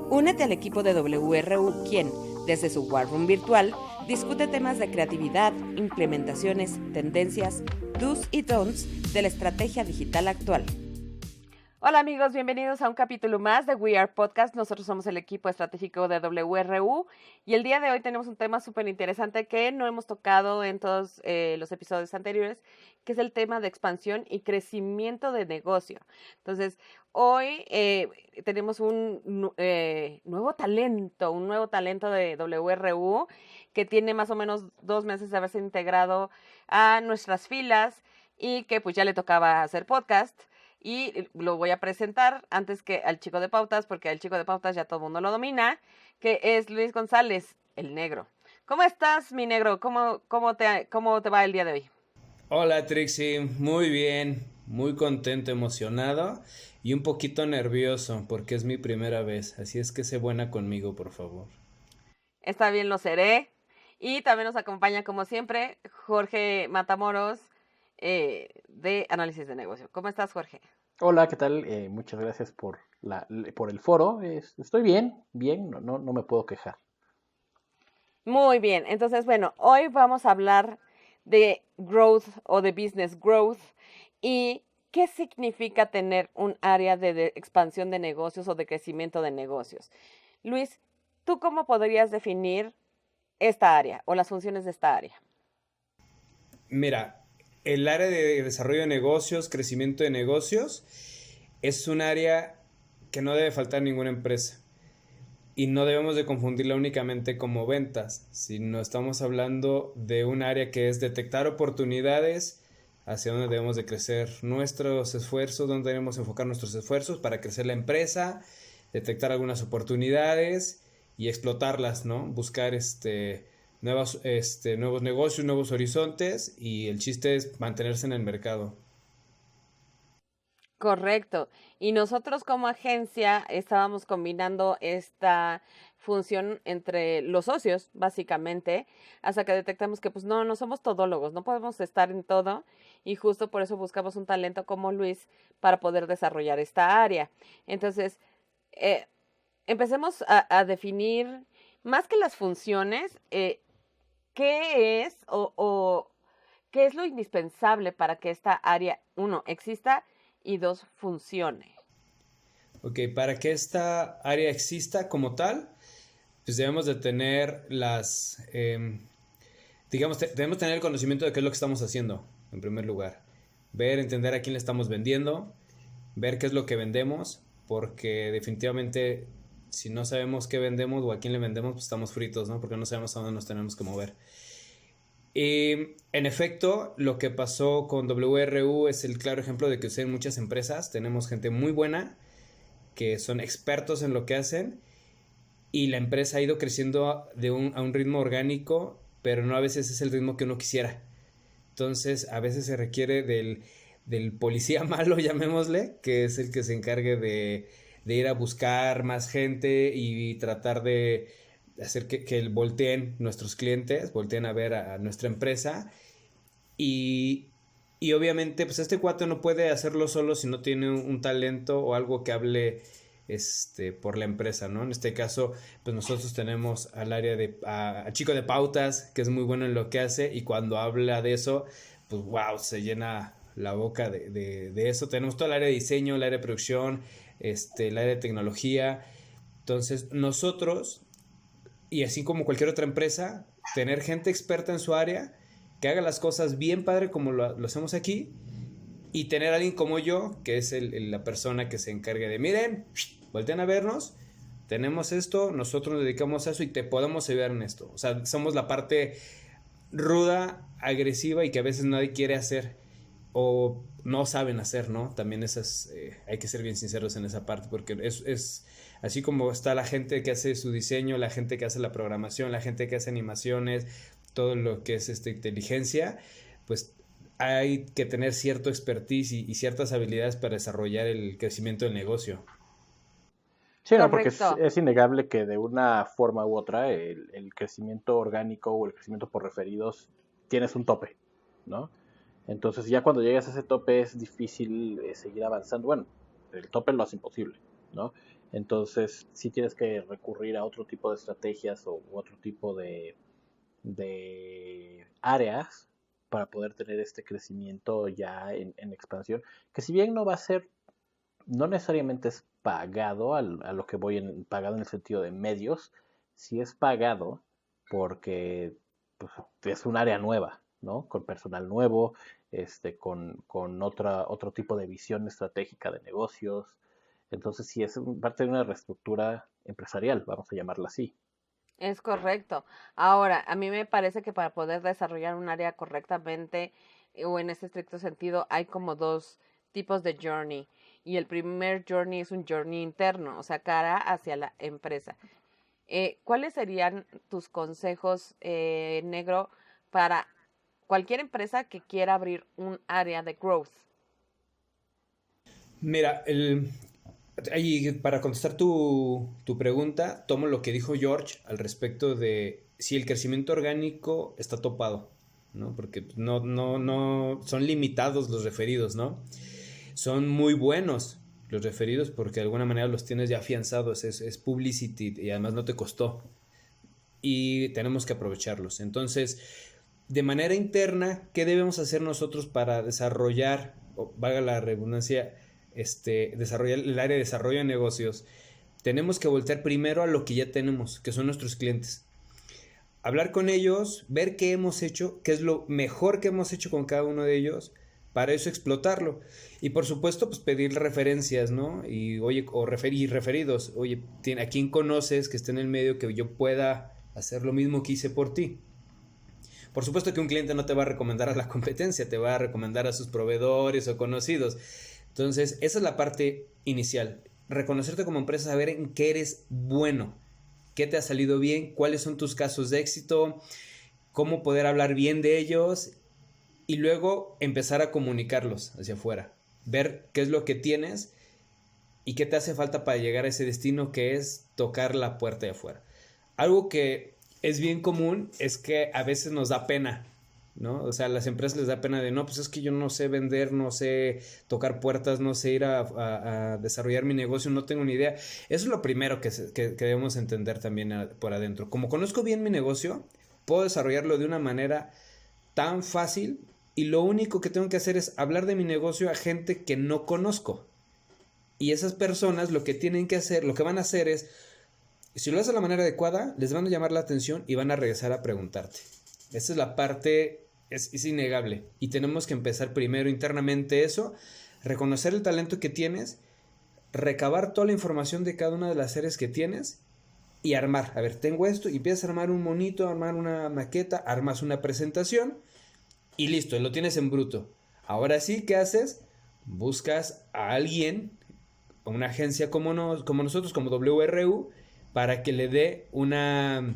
Únete al equipo de WRU, quien, desde su War Room virtual, discute temas de creatividad, implementaciones, tendencias, do's y don'ts de la estrategia digital actual. Hola amigos, bienvenidos a un capítulo más de We Are Podcast. Nosotros somos el equipo estratégico de WRU y el día de hoy tenemos un tema súper interesante que no hemos tocado en todos los episodios anteriores, que es el tema de expansión y crecimiento de negocio. Entonces, hoy tenemos un nuevo talento de WRU que tiene más o menos 2 meses de haberse integrado a nuestras filas y que pues ya le tocaba hacer podcast. Y lo voy a presentar antes que al chico de pautas, porque al chico de pautas ya todo el mundo lo domina, que es Luis González, el negro. ¿Cómo estás, mi negro? ¿Cómo te va el día de hoy? Hola Trixie, muy bien, muy contento, emocionado y un poquito nervioso porque es mi primera vez, así es que sé buena conmigo, por favor. Está bien, lo seré. Y también nos acompaña, como siempre, Jorge Matamoros, de Análisis de Negocio. ¿Cómo estás, Jorge? Hola, ¿qué tal? Muchas gracias por el foro. Estoy bien, no me puedo quejar. Muy bien, entonces, bueno, hoy vamos a hablar de growth o de business growth y qué significa tener un área de expansión de negocios o de crecimiento de negocios. Luis, ¿tú cómo podrías definir esta área o las funciones de esta área? Mira, el área de desarrollo de negocios, crecimiento de negocios, es un área que no debe faltar en ninguna empresa. Y no debemos de confundirla únicamente como ventas, sino estamos hablando de un área que es detectar oportunidades, hacia dónde debemos de crecer nuestros esfuerzos, dónde debemos enfocar nuestros esfuerzos para crecer la empresa, detectar algunas oportunidades y explotarlas, ¿no? Buscar nuevos negocios, nuevos horizontes y el chiste es mantenerse en el mercado. Correcto. Y nosotros como agencia estábamos combinando esta función entre los socios, básicamente, hasta que detectamos que pues no somos todólogos, no podemos estar en todo y justo por eso buscamos un talento como Luis para poder desarrollar esta área. Entonces, eh, empecemos a definir más que las funciones, qué es o qué es lo indispensable para que esta área, uno, exista y dos, funcione. Ok, para que esta área exista como tal, pues debemos de tener digamos, debemos tener el conocimiento de qué es lo que estamos haciendo, en primer lugar. Ver, entender a quién le estamos vendiendo, ver qué es lo que vendemos, porque definitivamente si no sabemos qué vendemos o a quién le vendemos, pues estamos fritos, ¿no? Porque no sabemos a dónde nos tenemos que mover. Y en efecto, lo que pasó con WRU es el claro ejemplo de que en muchas empresas tenemos gente muy buena, que son expertos en lo que hacen, y la empresa ha ido creciendo a un ritmo orgánico, pero no a veces es el ritmo que uno quisiera. Entonces, a veces se requiere del policía malo, llamémosle, que es el que se encargue de ir a buscar más gente y tratar de hacer que volteen nuestros clientes, volteen a ver a nuestra empresa. Y, y obviamente, pues este cuate no puede hacerlo solo si no tiene un talento o algo que hable por la empresa, ¿no? En este caso, pues nosotros tenemos al área a chico de pautas, que es muy bueno en lo que hace, y cuando habla de eso, pues wow, se llena la boca de eso. Tenemos todo el área de diseño, el área de producción, el área de tecnología. Entonces, nosotros, y así como cualquier otra empresa, tener gente experta en su área, que haga las cosas bien padre como lo hacemos aquí, y tener a alguien como yo, que es la persona que se encargue de, miren, volteen a vernos, tenemos esto, nosotros nos dedicamos a eso y te podemos ayudar en esto. O sea, somos la parte ruda, agresiva y que a veces nadie quiere hacer o no saben hacer, ¿no? También hay que ser bien sinceros en esa parte porque es así como está la gente que hace su diseño, la gente que hace la programación, la gente que hace animaciones, todo lo que es esta inteligencia, pues hay que tener cierto expertise y ciertas habilidades para desarrollar el crecimiento del negocio. Sí, no, porque Correcto. es innegable que de una forma u otra el crecimiento orgánico o el crecimiento por referidos tienes un tope, ¿no? Entonces ya cuando llegas a ese tope es difícil seguir avanzando. Bueno, el tope lo hace imposible, ¿no? Entonces, sí tienes que recurrir a otro tipo de estrategias o otro tipo de áreas para poder tener este crecimiento ya en expansión, que si bien no va a ser, no necesariamente es pagado a lo que voy pagado en el sentido de medios, sí es pagado porque pues, es un área nueva, ¿no? Con personal nuevo, con otro tipo de visión estratégica de negocios. Entonces sí es parte de una reestructura empresarial, vamos a llamarla así. Es correcto. Ahora, a mí me parece que para poder desarrollar un área correctamente o en ese estricto sentido, hay como dos tipos de journey. Y el primer journey es un journey interno, o sea, cara hacia la empresa. ¿Cuáles serían tus consejos, Negro, para cualquier empresa que quiera abrir un área de growth? Mira, ahí, para contestar tu pregunta, tomo lo que dijo George al respecto de si el crecimiento orgánico está topado, ¿no? Porque no son limitados los referidos, ¿no? Son muy buenos los referidos porque de alguna manera los tienes ya afianzados, es publicity y además no te costó. Y tenemos que aprovecharlos. Entonces, de manera interna, ¿qué debemos hacer nosotros para desarrollar, o valga la redundancia, desarrollar el área de desarrollo de negocios? Tenemos que voltear primero a lo que ya tenemos, que son nuestros clientes. Hablar con ellos, ver qué hemos hecho, qué es lo mejor que hemos hecho con cada uno de ellos, para eso explotarlo. Y por supuesto, pues pedir referencias, ¿no? Y oye, o referidos. Oye, ¿a quién conoces que esté en el medio que yo pueda hacer lo mismo que hice por ti? Por supuesto que un cliente no te va a recomendar a la competencia, te va a recomendar a sus proveedores o conocidos. Entonces, esa es la parte inicial. Reconocerte como empresa, saber en qué eres bueno, qué te ha salido bien, cuáles son tus casos de éxito, cómo poder hablar bien de ellos y luego empezar a comunicarlos hacia afuera. Ver qué es lo que tienes y qué te hace falta para llegar a ese destino que es tocar la puerta de afuera. Algo que es bien común es que a veces nos da pena, ¿no? O sea, a las empresas les da pena de, no, pues es que yo no sé vender, no sé tocar puertas, no sé ir a desarrollar mi negocio, no tengo ni idea. Eso es lo primero que debemos entender también por adentro. Como conozco bien mi negocio, puedo desarrollarlo de una manera tan fácil y lo único que tengo que hacer es hablar de mi negocio a gente que no conozco. Y esas personas lo que tienen que hacer, lo que van a hacer es, si lo haces de la manera adecuada, les van a llamar la atención y van a regresar a preguntarte. Esa es la parte, es innegable. Y tenemos que empezar primero internamente eso, reconocer el talento que tienes, recabar toda la información de cada una de las áreas que tienes y armar. A ver, tengo esto y empiezas a armar un monito, armar una maqueta, armas una presentación y listo, lo tienes en bruto. Ahora sí, ¿qué haces? Buscas a alguien, a una agencia como nosotros, como WRU, para que le dé una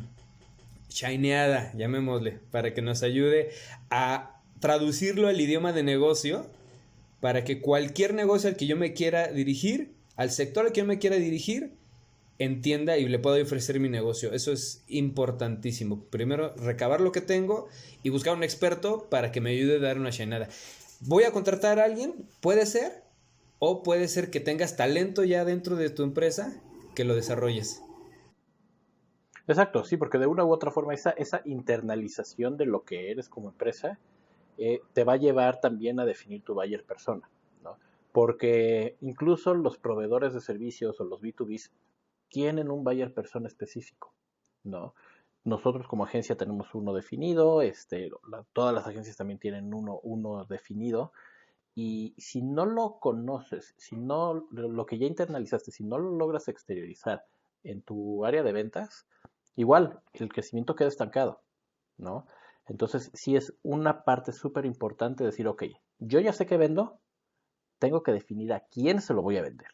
shineada, llamémosle, para que nos ayude a traducirlo al idioma de negocio, para que cualquier negocio al que yo me quiera dirigir, al sector al que yo me quiera dirigir, entienda y le pueda ofrecer mi negocio. Eso es importantísimo. Primero, recabar lo que tengo y buscar un experto para que me ayude a dar una shineada. Voy a contratar a alguien, puede ser, o puede ser que tengas talento ya dentro de tu empresa que lo desarrolles. Exacto, sí, porque de una u otra forma esa internalización de lo que eres como empresa te va a llevar también a definir tu buyer persona, ¿no? Porque incluso los proveedores de servicios o los B2Bs tienen un buyer persona específico, ¿no? Nosotros como agencia tenemos uno definido, todas las agencias también tienen uno definido, y si no lo conoces, si no lo que ya internalizaste, si no lo logras exteriorizar en tu área de ventas, igual el crecimiento queda estancado, ¿no? Entonces, sí es una parte súper importante decir, ok, yo ya sé que vendo, tengo que definir a quién se lo voy a vender.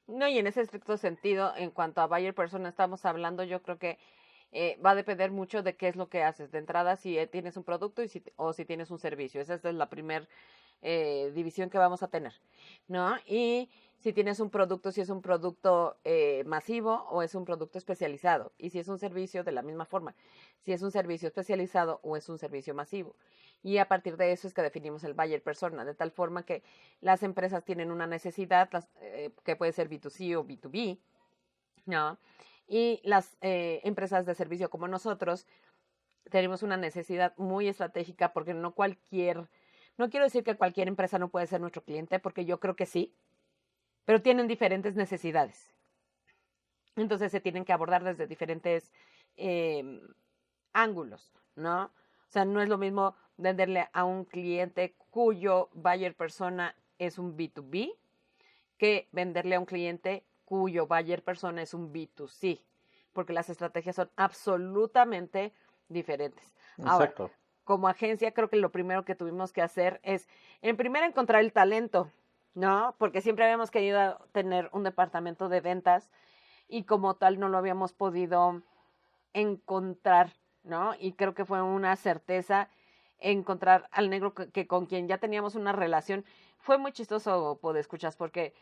No, y en ese estricto sentido, en cuanto a buyer persona estamos hablando, yo creo que va a depender mucho de qué es lo que haces. De entrada, si tienes un producto o si tienes un servicio. Esa es la primera división que vamos a tener, ¿no? Y si tienes un producto, si es un producto masivo o es un producto especializado. Y si es un servicio, de la misma forma. Si es un servicio especializado o es un servicio masivo. Y a partir de eso es que definimos el buyer persona, de tal forma que las empresas tienen una necesidad, que puede ser B2C o B2B, ¿no? Y las empresas de servicio como nosotros tenemos una necesidad muy estratégica porque no quiero decir que cualquier empresa no puede ser nuestro cliente, porque yo creo que sí, pero tienen diferentes necesidades. Entonces se tienen que abordar desde diferentes ángulos, ¿no? O sea, no es lo mismo venderle a un cliente cuyo buyer persona es un B2B que venderle a un cliente cuyo buyer persona es un B2C, porque las estrategias son absolutamente diferentes. Exacto. Ahora, como agencia, creo que lo primero que tuvimos que hacer es, en primero, encontrar el talento, ¿no? Porque siempre habíamos querido tener un departamento de ventas y como tal no lo habíamos podido encontrar, ¿no? Y creo que fue una certeza encontrar al negro que con quien ya teníamos una relación. Fue muy chistoso, escuchas, porque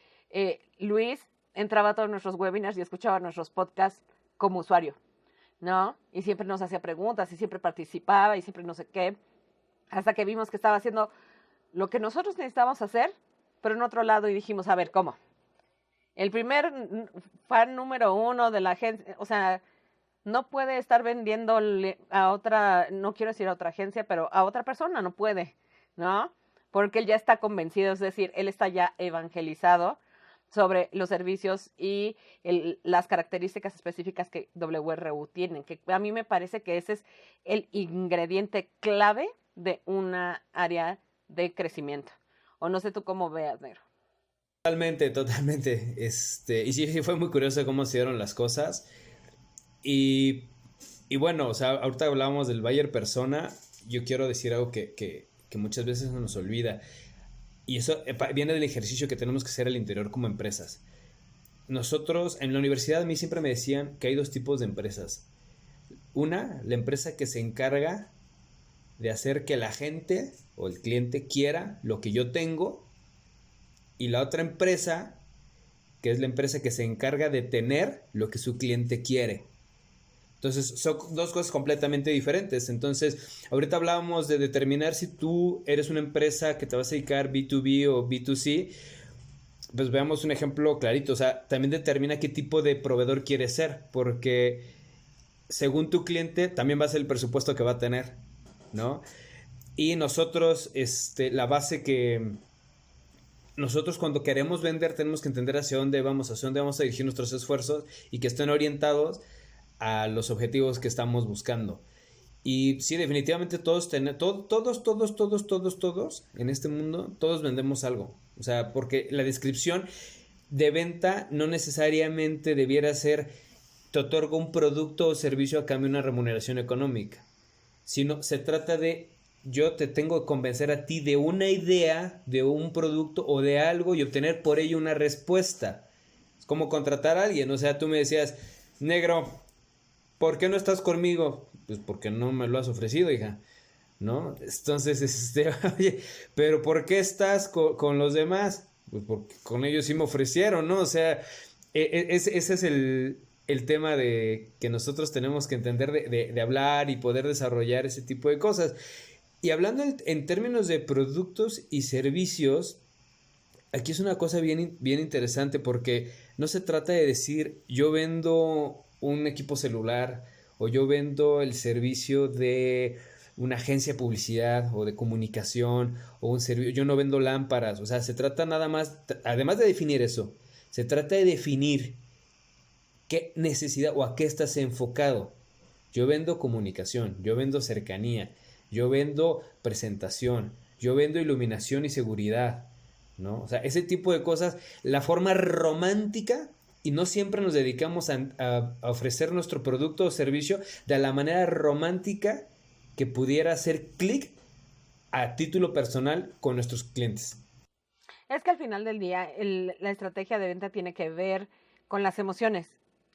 Luis entraba a todos nuestros webinars y escuchaba nuestros podcasts como usuario, ¿no? Y siempre nos hacía preguntas y siempre participaba y siempre no sé qué, hasta que vimos que estaba haciendo lo que nosotros necesitábamos hacer, pero en otro lado, y dijimos, a ver, ¿cómo? El primer fan número 1 de la agencia, o sea, no puede estar vendiéndole a otra, no quiero decir a otra agencia, pero a otra persona, no puede, ¿no? Porque él ya está convencido, es decir, él está ya evangelizado sobre los servicios y las características específicas que WRU tienen, que a mí me parece que ese es el ingrediente clave de una área de crecimiento. O no sé tú cómo veas, Negro. Totalmente, totalmente. Y sí, fue muy curioso cómo se dieron las cosas. Y, y bueno, o sea, ahorita hablábamos del buyer persona. Yo quiero decir algo que muchas veces se nos olvida. Y eso viene del ejercicio que tenemos que hacer al interior como empresas. Nosotros, en la universidad, a mí siempre me decían que hay dos tipos de empresas. Una, la empresa que se encarga de hacer que la gente o el cliente quiera lo que yo tengo. Y la otra empresa, que es la empresa que se encarga de tener lo que su cliente quiere. Entonces, son dos cosas completamente diferentes. Entonces, ahorita hablábamos de determinar si tú eres una empresa que te vas a dedicar B2B o B2C. Pues veamos un ejemplo clarito. O sea, también determina qué tipo de proveedor quieres ser. Porque según tu cliente, también va a ser el presupuesto que va a tener, ¿no? Y nosotros, la base que... Nosotros cuando queremos vender tenemos que entender hacia dónde vamos a dirigir nuestros esfuerzos y que estén orientados a los objetivos que estamos buscando. Y sí, definitivamente todos en este mundo, todos vendemos algo. O sea, porque la descripción de venta no necesariamente debiera ser te otorgo un producto o servicio a cambio de una remuneración económica, sino se trata de yo te tengo que convencer a ti de una idea, de un producto o de algo y obtener por ello una respuesta. Es como contratar a alguien. O sea, tú me decías, negro, ¿por qué no estás conmigo? Pues porque no me lo has ofrecido, hija, ¿no? Entonces, oye, pero ¿por qué estás con los demás? Pues porque con ellos sí me ofrecieron, ¿no? O sea, ese es el tema de que nosotros tenemos que entender de hablar y poder desarrollar ese tipo de cosas. Y hablando en términos de productos y servicios, aquí es una cosa bien, bien interesante porque no se trata de decir yo vendo un equipo celular o yo vendo el servicio de una agencia de publicidad o de comunicación o un servicio, yo no vendo lámparas, o sea, se trata nada más, además de definir eso, se trata de definir qué necesidad o a qué estás enfocado. Yo vendo comunicación, yo vendo cercanía, yo vendo presentación, yo vendo iluminación y seguridad, ¿no? O sea, ese tipo de cosas, la forma romántica, y no siempre nos dedicamos a ofrecer nuestro producto o servicio de la manera romántica que pudiera hacer clic a título personal con nuestros clientes. Es que al final del día la estrategia de venta tiene que ver con las emociones,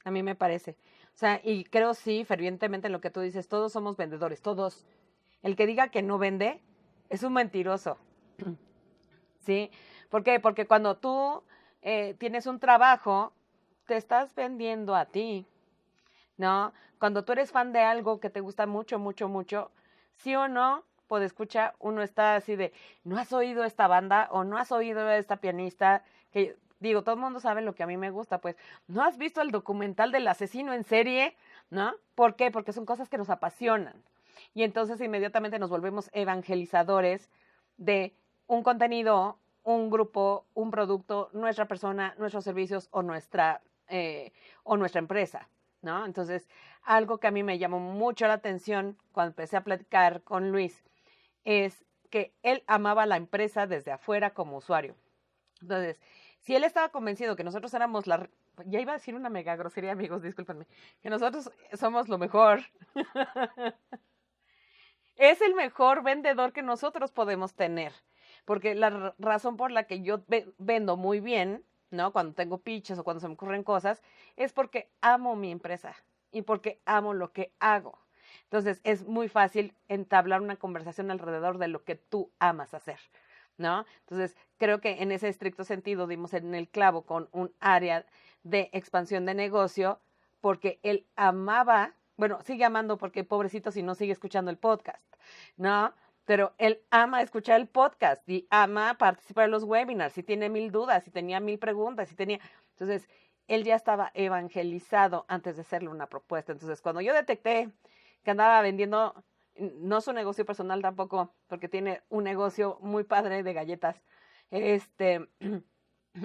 a mí me parece. O sea, y creo sí, fervientemente en lo que tú dices, todos somos vendedores, todos. El que diga que no vende es un mentiroso, ¿sí? ¿Por qué? Porque cuando tú tienes un trabajo, te estás vendiendo a ti, ¿no? Cuando tú eres fan de algo que te gusta mucho, mucho, mucho, sí o no, pues escucha, uno está así de, ¿no has oído esta banda? ¿O no has oído a esta pianista? Que digo, todo el mundo sabe lo que a mí me gusta, pues, ¿no has visto el documental del asesino en serie? ¿No? ¿Por qué? Porque son cosas que nos apasionan. Y entonces inmediatamente nos volvemos evangelizadores de un contenido, un grupo, un producto, nuestra persona, nuestros servicios o nuestra empresa, ¿no? Entonces, algo que a mí me llamó mucho la atención cuando empecé a platicar con Luis es que él amaba la empresa desde afuera como usuario. Entonces, si él estaba convencido que nosotros éramos ya iba a decir una mega grosería, amigos, discúlpenme, que nosotros somos lo mejor. Es el mejor vendedor que nosotros podemos tener, porque la razón por la que yo vendo muy bien, ¿no? Cuando tengo pitches o cuando se me ocurren cosas, es porque amo mi empresa y porque amo lo que hago. Entonces, es muy fácil entablar una conversación alrededor de lo que tú amas hacer, ¿no? Entonces, creo que en ese estricto sentido dimos en el clavo con un área de expansión de negocio, porque él amaba, bueno, sigue amando porque pobrecito si no sigue escuchando el podcast, ¿no? Pero él ama escuchar el podcast y ama participar en los webinars, si tiene 1000 dudas, si tenía 1000 preguntas, si tenía... Entonces, él ya estaba evangelizado antes de hacerle una propuesta. Entonces, cuando yo detecté que andaba vendiendo, no su negocio personal tampoco, porque tiene un negocio muy padre de galletas,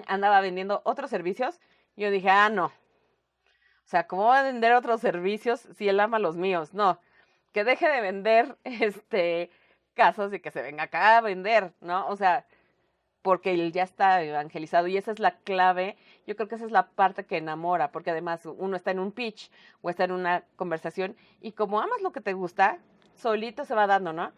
andaba vendiendo otros servicios, yo dije, no. O sea, ¿cómo va a vender otros servicios si él ama los míos? No, que deje de vender casos y que se venga acá a vender, ¿no? O sea, porque él ya está evangelizado y esa es la clave. Yo creo que esa es la parte que enamora, porque además uno está en un pitch o está en una conversación y como amas lo que te gusta, solito se va dando, ¿no?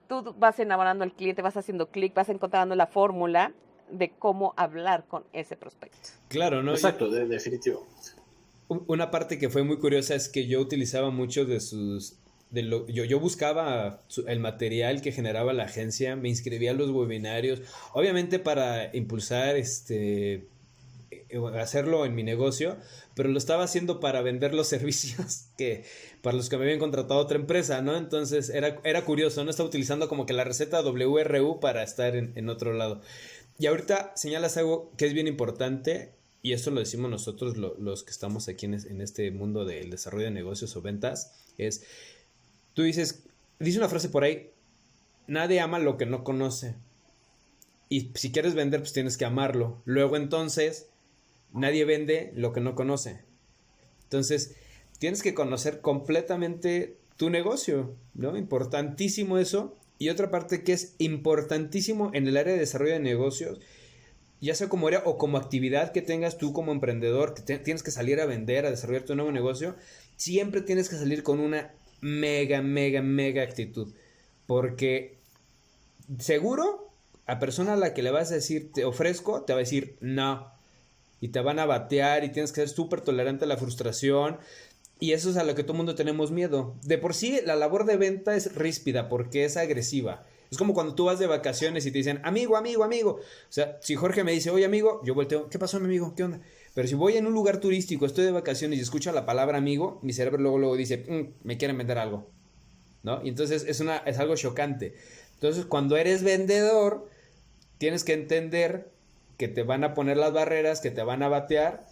Tú vas enamorando al cliente, vas haciendo clic, vas encontrando la fórmula de cómo hablar con ese prospecto. Claro, ¿no? Exacto, definitivo. Una parte que fue muy curiosa es que yo utilizaba mucho yo buscaba el material que generaba la agencia, me inscribía a los webinarios, obviamente para impulsar hacerlo en mi negocio, pero lo estaba haciendo para vender los servicios para los que me habían contratado otra empresa, ¿no? Entonces era curioso, ¿no? Estaba utilizando como que la receta WRU para estar en otro lado. Y ahorita señalas algo que es bien importante, y esto lo decimos nosotros los que estamos aquí en este mundo del desarrollo de negocios o ventas, es, dice una frase por ahí, nadie ama lo que no conoce. Y si quieres vender, pues tienes que amarlo. Luego entonces, nadie vende lo que no conoce. Entonces, tienes que conocer completamente tu negocio, ¿no? Importantísimo eso. Y otra parte que es importantísimo en el área de desarrollo de negocios, ya sea como área o como actividad que tengas tú como emprendedor, que tienes que salir a vender, a desarrollar tu nuevo negocio, siempre tienes que salir con una mega actitud. Porque seguro, a persona a la que le vas a decir te ofrezco, te va a decir no. Y te van a batear y tienes que ser súper tolerante a la frustración. Y eso es a lo que todo el mundo tenemos miedo. De por sí, la labor de venta es ríspida porque es agresiva. Es como cuando tú vas de vacaciones y te dicen, amigo. O sea, si Jorge me dice, oye, amigo, yo volteo, ¿qué pasó, mi amigo? ¿Qué onda? Pero si voy en un lugar turístico, estoy de vacaciones y escucho la palabra amigo, mi cerebro luego dice, me quieren vender algo, ¿no? Y entonces es algo chocante. Entonces, cuando eres vendedor, tienes que entender que te van a poner las barreras, que te van a batear,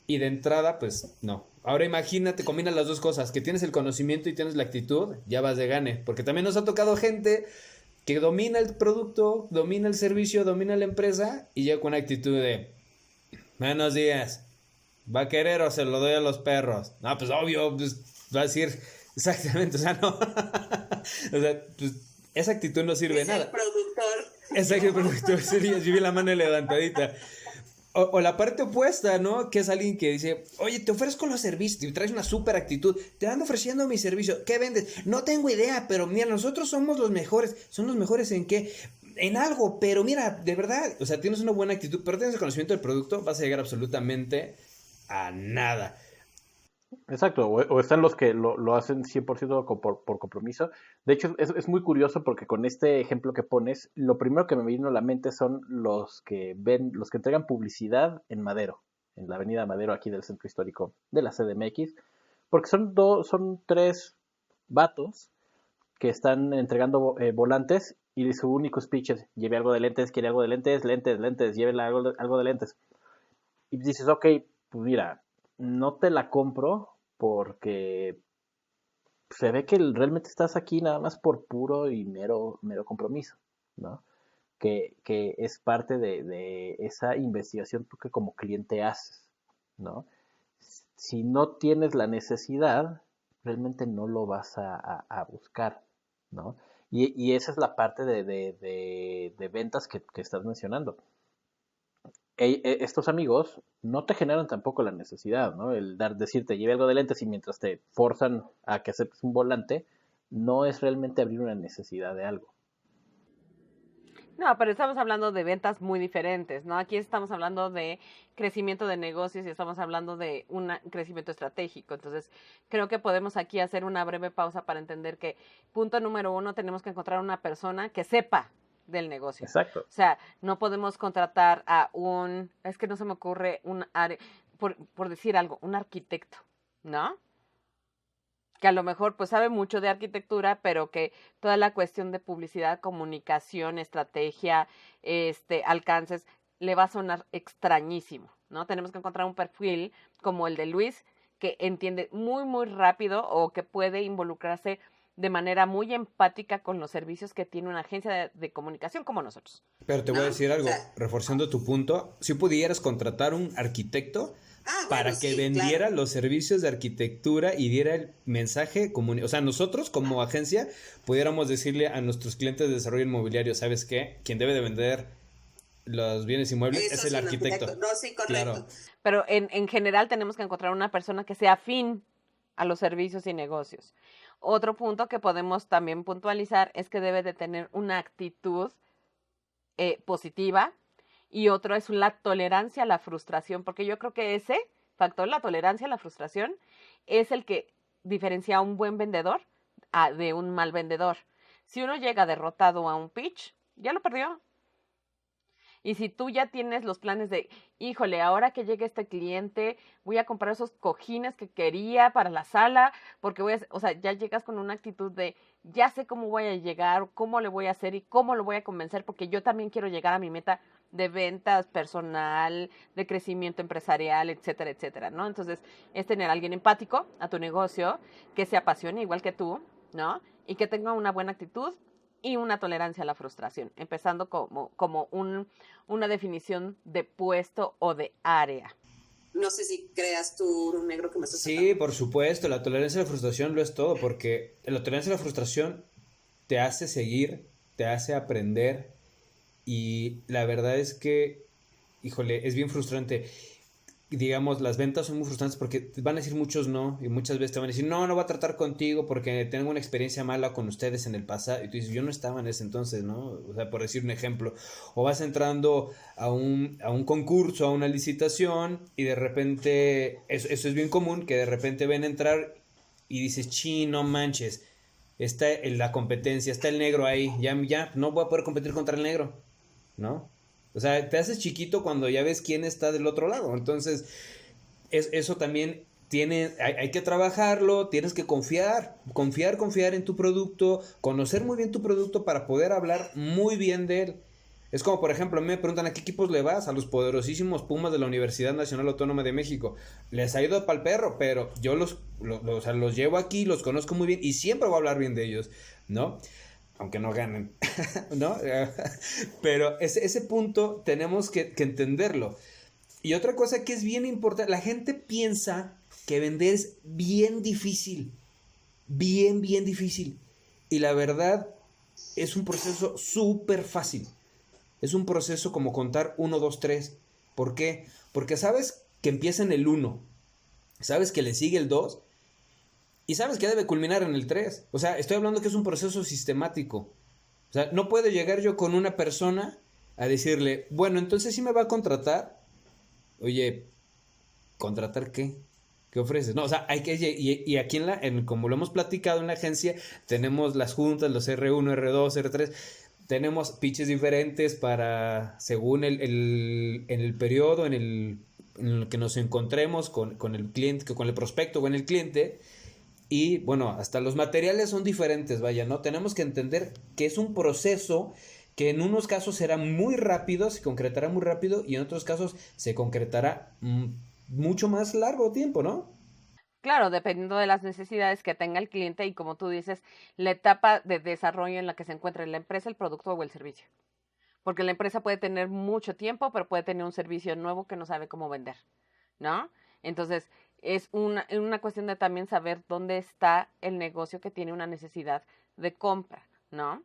y de entrada, pues, no. Ahora imagínate, combina las dos cosas, que tienes el conocimiento y tienes la actitud, ya vas de gane. Porque también nos ha tocado gente que domina el producto, domina el servicio, domina la empresa y llega con una actitud de, buenos días, ¿va a querer o se lo doy a los perros? No, pues obvio, pues va a decir, exactamente, o sea, no. O sea, pues esa actitud no sirve de nada. El productor. Exacto, el productor, sí, yo vi la mano levantadita. O la parte opuesta, ¿no? Que es alguien que dice, oye, te ofrezco los servicios, y traes una súper actitud, te ando ofreciendo mi servicio, ¿qué vendes? No tengo idea, pero mira, nosotros somos los mejores. ¿Son los mejores en qué? En algo, pero mira, de verdad, o sea, tienes una buena actitud, pero tienes el conocimiento del producto, vas a llegar absolutamente a nada. Exacto, o están los que lo hacen 100% por compromiso. De hecho, es muy curioso porque con este ejemplo que pones, lo primero que me vino a la mente son los que entregan publicidad en Madero, en la avenida Madero aquí del centro histórico de la CDMX, porque son 3 vatos que están entregando volantes y su único speech es, lleve algo de lentes, quiere algo de lentes, lentes, lleve algo de lentes. y dices, ok, pues mira, no te la compro porque se ve que realmente estás aquí nada más por puro y mero compromiso, ¿no? Que es parte de esa investigación tú que como cliente haces, ¿no? Si no tienes la necesidad, realmente no lo vas a buscar, ¿no? Y esa es la parte de ventas que estás mencionando. Estos amigos no te generan tampoco la necesidad, ¿no? Decirte, lleve algo de lentes y mientras te forzan a que aceptes un volante, no es realmente abrir una necesidad de algo. No, pero estamos hablando de ventas muy diferentes, ¿no? Aquí estamos hablando de crecimiento de negocios y estamos hablando de un crecimiento estratégico. Entonces, creo que podemos aquí hacer una breve pausa para entender que, punto número 1, tenemos que encontrar una persona que sepa del negocio. Exacto. O sea, no podemos contratar a es que no se me ocurre por decir algo, un arquitecto, ¿no? Que a lo mejor pues sabe mucho de arquitectura, pero que toda la cuestión de publicidad, comunicación, estrategia, alcances, le va a sonar extrañísimo, ¿no? Tenemos que encontrar un perfil como el de Luis, que entiende muy, muy rápido o que puede involucrarse de manera muy empática con los servicios que tiene una agencia de comunicación como nosotros. Pero te voy a decir algo, reforzando tu punto, si pudieras contratar un arquitecto para que vendiera los servicios de arquitectura y diera el mensaje o sea, nosotros como agencia pudiéramos decirle a nuestros clientes de desarrollo inmobiliario, ¿sabes qué? Quien debe de vender los bienes inmuebles es el arquitecto. No, sí, correcto. Claro. Pero en general tenemos que encontrar una persona que sea afín a los servicios y negocios. Otro punto que podemos también puntualizar es que debe de tener una actitud positiva, y otro es la tolerancia a la frustración, porque yo creo que ese factor, la tolerancia a la frustración, es el que diferencia a un buen vendedor de un mal vendedor. Si uno llega derrotado a un pitch, ya lo perdió. Y si tú ya tienes los planes de, híjole, ahora que llegue este cliente, voy a comprar esos cojines que quería para la sala, porque o sea, ya llegas con una actitud de, ya sé cómo voy a llegar, cómo le voy a hacer y cómo lo voy a convencer, porque yo también quiero llegar a mi meta de ventas personal, de crecimiento empresarial, etcétera, etcétera, ¿no? Entonces, es tener a alguien empático a tu negocio, que se apasione igual que tú, ¿no? Y que tenga una buena actitud y una tolerancia a la frustración, empezando como una definición de puesto o de área. No sé si creas tú, negro, que me estás Sí, tratando. por supuesto, la tolerancia a la frustración lo es todo, porque la tolerancia a la frustración te hace seguir, te hace aprender, y la verdad es que, híjole, es bien frustrante. Digamos, las ventas son muy frustrantes porque te van a decir muchos no, y muchas veces te van a decir, no voy a tratar contigo porque tengo una experiencia mala con ustedes en el pasado, y tú dices, yo no estaba en ese entonces, ¿no? O sea, por decir un ejemplo, o vas entrando a un concurso, a una licitación, y de repente, eso es bien común, que de repente ven entrar y dices, no manches, está la competencia, está el negro ahí, ya no voy a poder competir contra el negro, ¿no? O sea, te haces chiquito cuando ya ves quién está del otro lado. Entonces, eso también hay que trabajarlo, tienes que confiar en tu producto, conocer muy bien tu producto para poder hablar muy bien de él. Es como, por ejemplo, me preguntan a qué equipos le vas, a los poderosísimos Pumas de la Universidad Nacional Autónoma de México. Les ha ido pa'l perro, pero yo o sea, los llevo aquí, los conozco muy bien y siempre voy a hablar bien de ellos, ¿no? Aunque no ganen, ¿no? Pero ese punto tenemos que entenderlo. Y otra cosa que es bien importante, la gente piensa que vender es bien difícil, bien difícil. Y la verdad es un proceso súper fácil. Es un proceso como contar 1, 2, 3. ¿Por qué? Porque sabes que empieza en el 1, sabes que le sigue el 2, y sabes que debe culminar en el 3. O sea, estoy hablando que es un proceso sistemático. O sea, no puedo llegar yo con una persona a decirle, bueno, entonces sí me va a contratar. Oye, ¿contratar qué? ¿Qué ofreces? No, o sea, hay que... Y aquí como lo hemos platicado en la agencia, tenemos las juntas, los R1, R2, R3... Tenemos pitches diferentes según en el periodo en el que nos encontremos con el cliente, con el prospecto o con el cliente. Y bueno, hasta los materiales son diferentes, vaya, ¿no? Tenemos que entender que es un proceso que en unos casos será muy rápido, se concretará muy rápido, y en otros casos se concretará mucho más largo tiempo, ¿no? Claro, dependiendo de las necesidades que tenga el cliente y, como tú dices, la etapa de desarrollo en la que se encuentre la empresa, el producto o el servicio. Porque la empresa puede tener mucho tiempo, pero puede tener un servicio nuevo que no sabe cómo vender, ¿no? Entonces, es una cuestión de también saber dónde está el negocio que tiene una necesidad de compra, ¿no?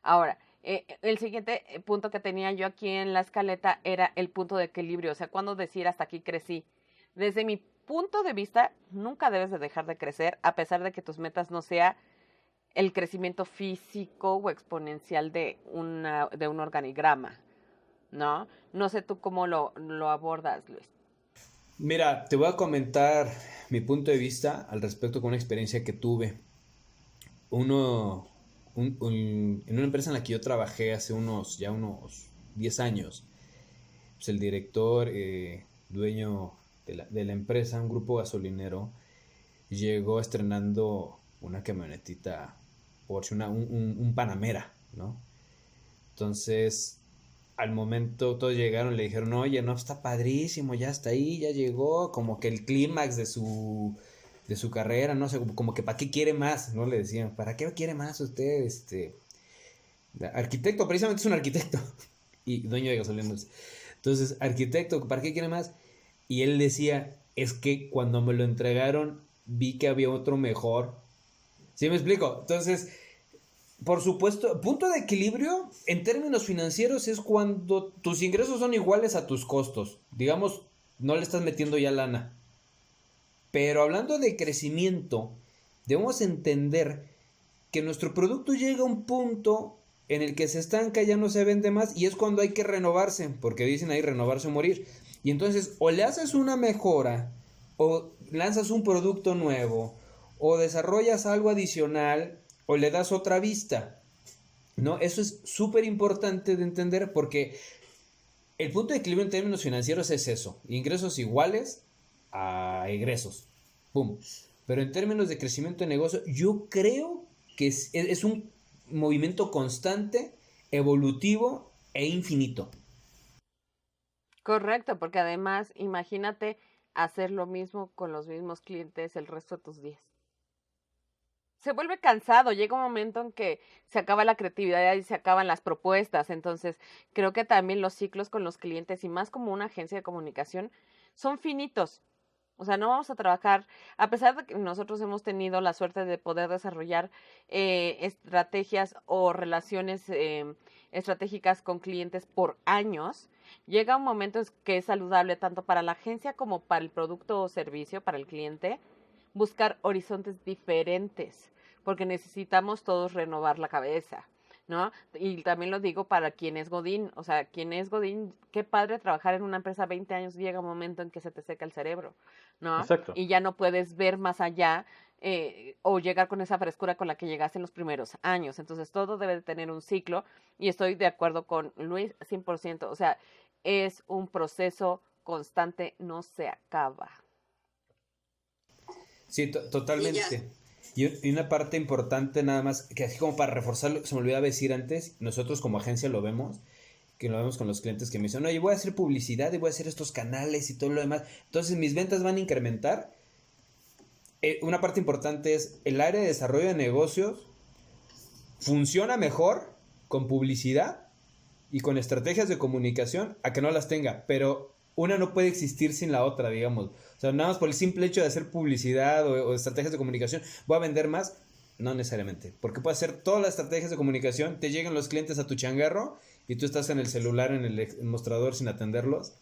Ahora, el siguiente punto que tenía yo aquí en la escaleta era el punto de equilibrio, o sea, cuando decir hasta aquí crecí. Desde mi punto de vista, nunca debes de dejar de crecer, a pesar de que tus metas no sea el crecimiento físico o exponencial de un organigrama, ¿no? No sé tú cómo lo abordas, Luis. Mira, te voy a comentar mi punto de vista al respecto con una experiencia que tuve. Uno, en una empresa en la que yo trabajé hace unos 10 años, pues el director, dueño de la empresa, un grupo gasolinero, llegó estrenando una camionetita Porsche, un Panamera, ¿no? Entonces, al momento todos llegaron y le dijeron, oye, no, está padrísimo, ya está ahí, ya llegó, como que el clímax de su carrera, no sé, como que ¿para qué quiere más? ¿No? Le decían, ¿para qué quiere más usted? Arquitecto, precisamente es un arquitecto y dueño de gasolineras. Entonces, arquitecto, ¿para qué quiere más? Y él decía, es que cuando me lo entregaron vi que había otro mejor. ¿Sí me explico? Entonces, por supuesto, punto de equilibrio en términos financieros es cuando tus ingresos son iguales a tus costos. Digamos, no le estás metiendo ya lana. Pero hablando de crecimiento, debemos entender que nuestro producto llega a un punto en el que se estanca, ya no se vende más, y es cuando hay que renovarse, porque dicen ahí renovarse o morir. Y entonces o le haces una mejora, o lanzas un producto nuevo, o desarrollas algo adicional, o le das otra vista, ¿no? Eso es súper importante de entender, porque el punto de equilibrio en términos financieros es eso, ingresos iguales a egresos, ¡pum! Pero en términos de crecimiento de negocio, yo creo que es un movimiento constante, evolutivo e infinito. Correcto, porque además, imagínate hacer lo mismo con los mismos clientes el resto de tus días. Se vuelve cansado, llega un momento en que se acaba la creatividad y se acaban las propuestas. Entonces, creo que también los ciclos con los clientes y más como una agencia de comunicación son finitos. O sea, no vamos a trabajar, a pesar de que nosotros hemos tenido la suerte de poder desarrollar estrategias o relaciones estratégicas con clientes por años, llega un momento en que es saludable tanto para la agencia como para el producto o servicio, para el cliente, buscar horizontes diferentes, porque necesitamos todos renovar la cabeza, ¿no? Y también lo digo para quien es Godín, o sea, quien es Godín, qué padre trabajar en una empresa 20 años, llega un momento en que se te seca el cerebro, ¿no? Exacto. Y ya no puedes ver más allá o llegar con esa frescura con la que llegaste en los primeros años. Entonces, todo debe de tener un ciclo y estoy de acuerdo con Luis 100%, o sea, es un proceso constante, no se acaba. Sí, totalmente. Y una parte importante nada más, que así como para reforzar lo que se me olvidaba decir antes, nosotros como agencia lo vemos, que lo vemos con los clientes que me dicen, oye, voy a hacer publicidad y voy a hacer estos canales y todo lo demás, entonces mis ventas van a incrementar. Una parte importante es el área de desarrollo de negocios funciona mejor con publicidad y con estrategias de comunicación a que no las tenga, pero una no puede existir sin la otra, digamos. O sea, nada más por el simple hecho de hacer publicidad o estrategias de comunicación, ¿voy a vender más? No necesariamente, porque puedes hacer todas las estrategias de comunicación, te llegan los clientes a tu changarro y tú estás en el celular, en el mostrador sin atenderlos.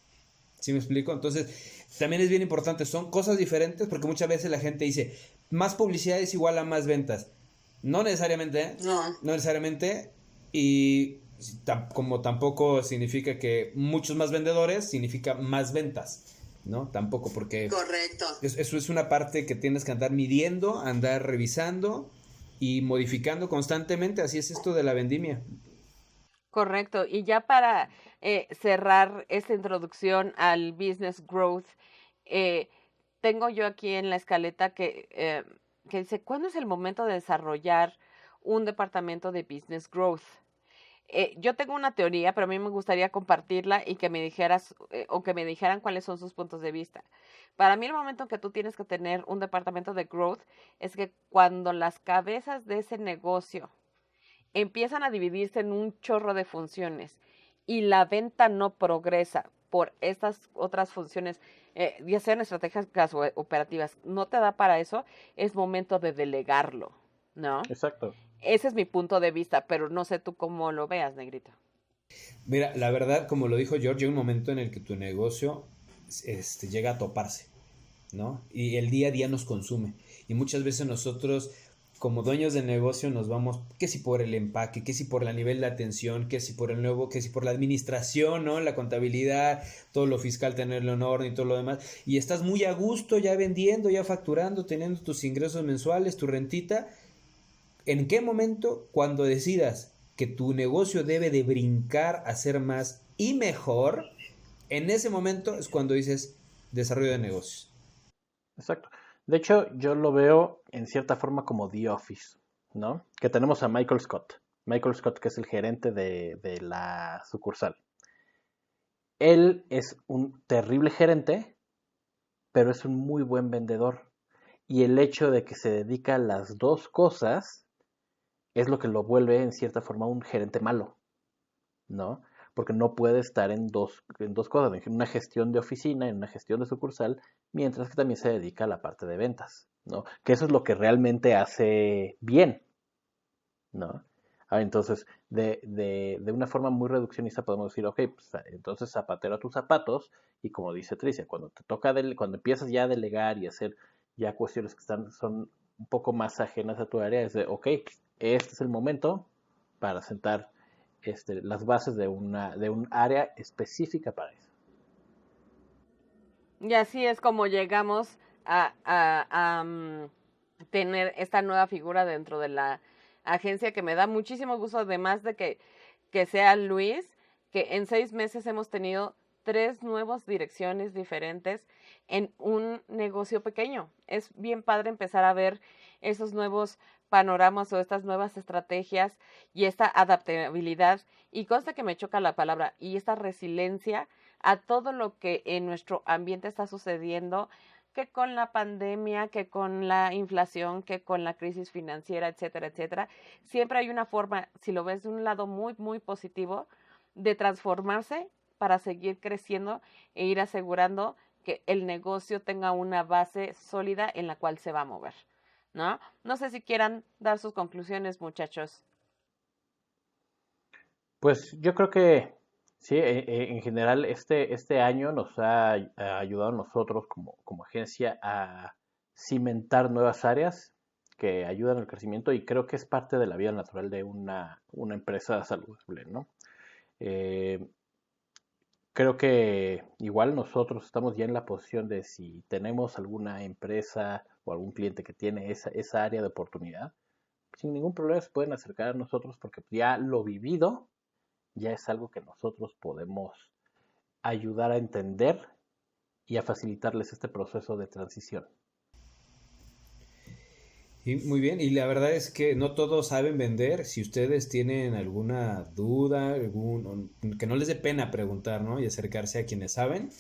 ¿Sí me explico? Entonces, también es bien importante, son cosas diferentes porque muchas veces la gente dice, más publicidad es igual a más ventas. No necesariamente, ¿eh? No necesariamente, y como tampoco significa que muchos más vendedores significa más ventas, ¿no? Tampoco, porque Correcto. eso es una parte que tienes que andar midiendo, andar revisando y modificando constantemente, así es esto de la vendimia. Correcto. Y ya para cerrar esta introducción al business growth, eh, tengo yo aquí en la escaleta que dice, ¿cuándo es el momento de desarrollar un departamento de business growth? Yo tengo una teoría, pero a mí me gustaría compartirla y que me dijeras o que me dijeran cuáles son sus puntos de vista. Para mí el momento en que tú tienes que tener un departamento de growth es que cuando las cabezas de ese negocio empiezan a dividirse en un chorro de funciones y la venta no progresa por estas otras funciones, ya sean estratégicas o operativas, no te da para eso, es momento de delegarlo, ¿no? Exacto. Ese es mi punto de vista, pero no sé tú cómo lo veas, Negrito. Mira, la verdad, como lo dijo George, llega un momento en el que tu negocio llega a toparse, ¿no? Y el día a día nos consume. Y muchas veces nosotros, como dueños de negocio, nos vamos, que si por el empaque, que si por el nivel de atención, que si por el nuevo, que si por la administración, ¿no? La contabilidad, todo lo fiscal, tenerlo en orden y todo lo demás. Y estás muy a gusto ya vendiendo, ya facturando, teniendo tus ingresos mensuales, tu rentita. ¿En qué momento, cuando decidas que tu negocio debe de brincar a ser más y mejor, en ese momento es cuando dices desarrollo de negocios? Exacto. De hecho, yo lo veo en cierta forma como The Office, ¿no? Que tenemos a Michael Scott. Michael Scott, que es el gerente de la sucursal. Él es un terrible gerente, pero es un muy buen vendedor. Y el hecho de que se dedica a las dos cosas es lo que lo vuelve en cierta forma un gerente malo, ¿no? Porque no puede estar en dos cosas, en una gestión de oficina, en una gestión de sucursal, mientras que también se dedica a la parte de ventas, ¿no? Que eso es lo que realmente hace bien, ¿no? Entonces, de una forma muy reduccionista podemos decir, ok, pues, entonces zapatero a tus zapatos, y como dice Tricia, cuando te toca, cuando empiezas ya a delegar y hacer ya cuestiones que son un poco más ajenas a tu área, es de, ok, este es el momento para sentar las bases de un área específica para eso. Y así es como llegamos a tener esta nueva figura dentro de la agencia que me da muchísimo gusto, además de que sea Luis, que en 6 meses hemos tenido 3 nuevas direcciones diferentes en un negocio pequeño. Es bien padre empezar a ver esos nuevos panoramas o estas nuevas estrategias y esta adaptabilidad, y consta que me choca la palabra, y esta resiliencia a todo lo que en nuestro ambiente está sucediendo, que con la pandemia, que con la inflación, que con la crisis financiera, etcétera, etcétera. Siempre hay una forma, si lo ves de un lado muy, muy positivo, de transformarse para seguir creciendo e ir asegurando que el negocio tenga una base sólida en la cual se va a mover, ¿no? No sé si quieran dar sus conclusiones, muchachos. Pues yo creo que sí, en general este año nos ha ayudado a nosotros como agencia a cimentar nuevas áreas que ayudan al crecimiento, y creo que es parte de la vida natural de una empresa saludable, ¿no? Eh, Creo que igual nosotros estamos ya en la posición de, si tenemos alguna empresa o algún cliente que tiene esa área de oportunidad, sin ningún problema se pueden acercar a nosotros, porque ya lo vivido ya es algo que nosotros podemos ayudar a entender y a facilitarles este proceso de transición. Y muy bien, y la verdad es que no todos saben vender. Si ustedes tienen alguna duda, que no les dé pena preguntar, ¿no? Y acercarse a quienes saben.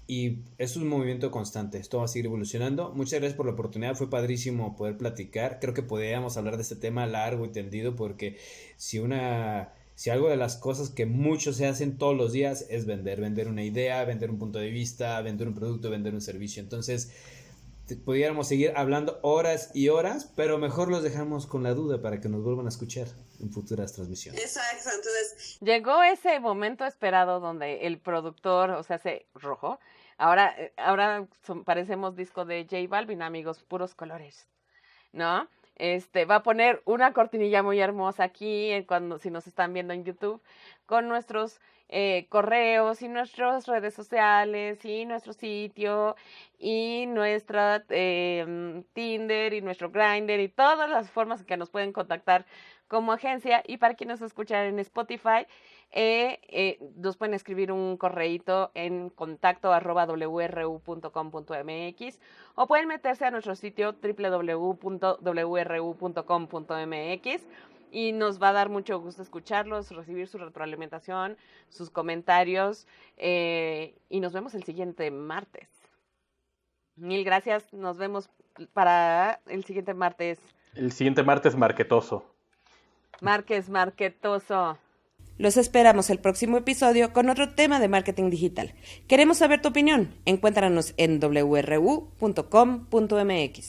Y es un movimiento constante, esto va a seguir evolucionando. Muchas gracias por la oportunidad, fue padrísimo poder platicar. Creo que podríamos hablar de este tema largo y tendido, porque si algo de las cosas que muchos se hacen todos los días es vender una idea, vender un punto de vista, vender un producto, vender un servicio. Entonces, pudiéramos seguir hablando horas y horas, pero mejor los dejamos con la duda para que nos vuelvan a escuchar en futuras transmisiones. Exacto, entonces Llegó ese momento esperado donde el productor, o sea, se rojo. Ahora parecemos disco de J Balvin, amigos, puros colores, ¿no? Va a poner una cortinilla muy hermosa aquí, si nos están viendo en YouTube, con nuestros correos y nuestras redes sociales y nuestro sitio y nuestra Tinder y nuestro Grindr y todas las formas en que nos pueden contactar como agencia. Y para quienes nos escuchan en Spotify, nos pueden escribir un correíto en contacto@wru.com.mx, o pueden meterse a nuestro sitio www.wru.com.mx y nos va a dar mucho gusto escucharlos, recibir su retroalimentación, sus comentarios, y nos vemos el siguiente martes. Mil gracias, nos vemos para el siguiente martes. El siguiente martes marquetoso. Marquetoso. Los esperamos el próximo episodio con otro tema de marketing digital. Queremos saber tu opinión. Encuéntranos en wru.com.mx.